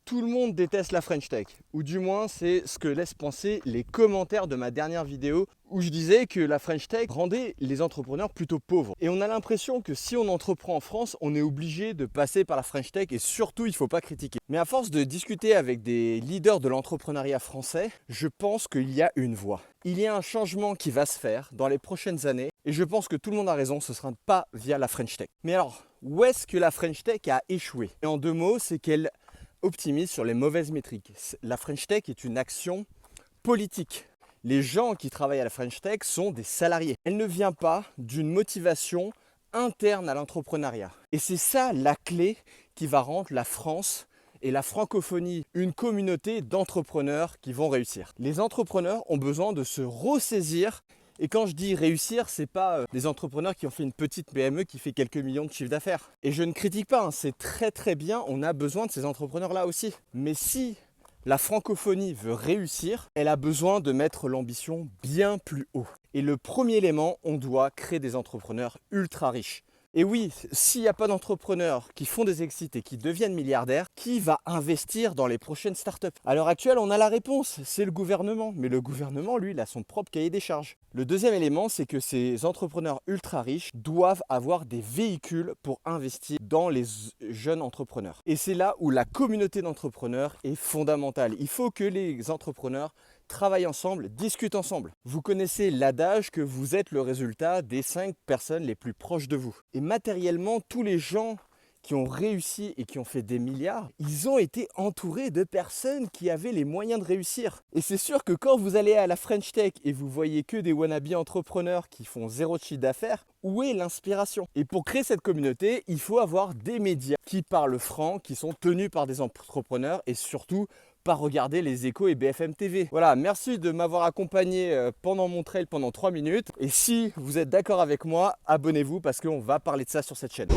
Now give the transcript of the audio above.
Tout le monde déteste la French Tech, ou du moins c'est ce que laissent penser les commentaires de ma dernière vidéo où je disais que la French Tech rendait les entrepreneurs plutôt pauvres. Et on a l'impression que si on entreprend en France, on est obligé de passer par la French Tech et surtout il ne faut pas critiquer. Mais à force de discuter avec des leaders de l'entrepreneuriat français, je pense qu'il y a une voie. Il y a un changement qui va se faire dans les prochaines années et je pense que tout le monde a raison, ce ne sera pas via la French Tech. Mais alors, où est-ce que la French Tech a échoué? Et en deux mots, c'est qu'elle optimise sur les mauvaises métriques. La French Tech est une action politique. Les gens qui travaillent à la French Tech sont des salariés. Elle ne vient pas d'une motivation interne à l'entrepreneuriat. Et c'est ça la clé qui va rendre la France et la francophonie une communauté d'entrepreneurs qui vont réussir. Les entrepreneurs ont besoin de se ressaisir. Et quand je dis réussir, c'est pas des entrepreneurs qui ont fait une petite PME qui fait quelques millions de chiffre d'affaires. Et je ne critique pas, c'est très bien, on a besoin de ces entrepreneurs-là aussi. Mais si la francophonie veut réussir, elle a besoin de mettre l'ambition bien plus haut. Et le premier élément, on doit créer des entrepreneurs ultra riches. Et oui, s'il n'y a pas d'entrepreneurs qui font des exits et qui deviennent milliardaires, qui va investir dans les prochaines startups? À l'heure actuelle, on a la réponse, c'est le gouvernement. Mais le gouvernement, lui, il a son propre cahier des charges. Le deuxième élément, c'est que ces entrepreneurs ultra riches doivent avoir des véhicules pour investir dans les jeunes entrepreneurs. Et c'est là où la communauté d'entrepreneurs est fondamentale. Il faut que les entrepreneurs travaillent ensemble, discutent ensemble. Vous connaissez l'adage que vous êtes le résultat des 5 personnes les plus proches de vous. Et matériellement, tous les gens qui ont réussi et qui ont fait des milliards, ils ont été entourés de personnes qui avaient les moyens de réussir. Et c'est sûr que quand vous allez à la French Tech et vous voyez que des wannabe entrepreneurs qui font zéro de chiffre d'affaires, où est l'inspiration? Et pour créer cette communauté, il faut avoir des médias qui parlent franc, qui sont tenus par des entrepreneurs et surtout pas regarder les Échos et BFM TV. Voilà, merci de m'avoir accompagné pendant mon trail pendant 3 minutes. Et si vous êtes d'accord avec moi, abonnez-vous parce qu'on va parler de ça sur cette chaîne.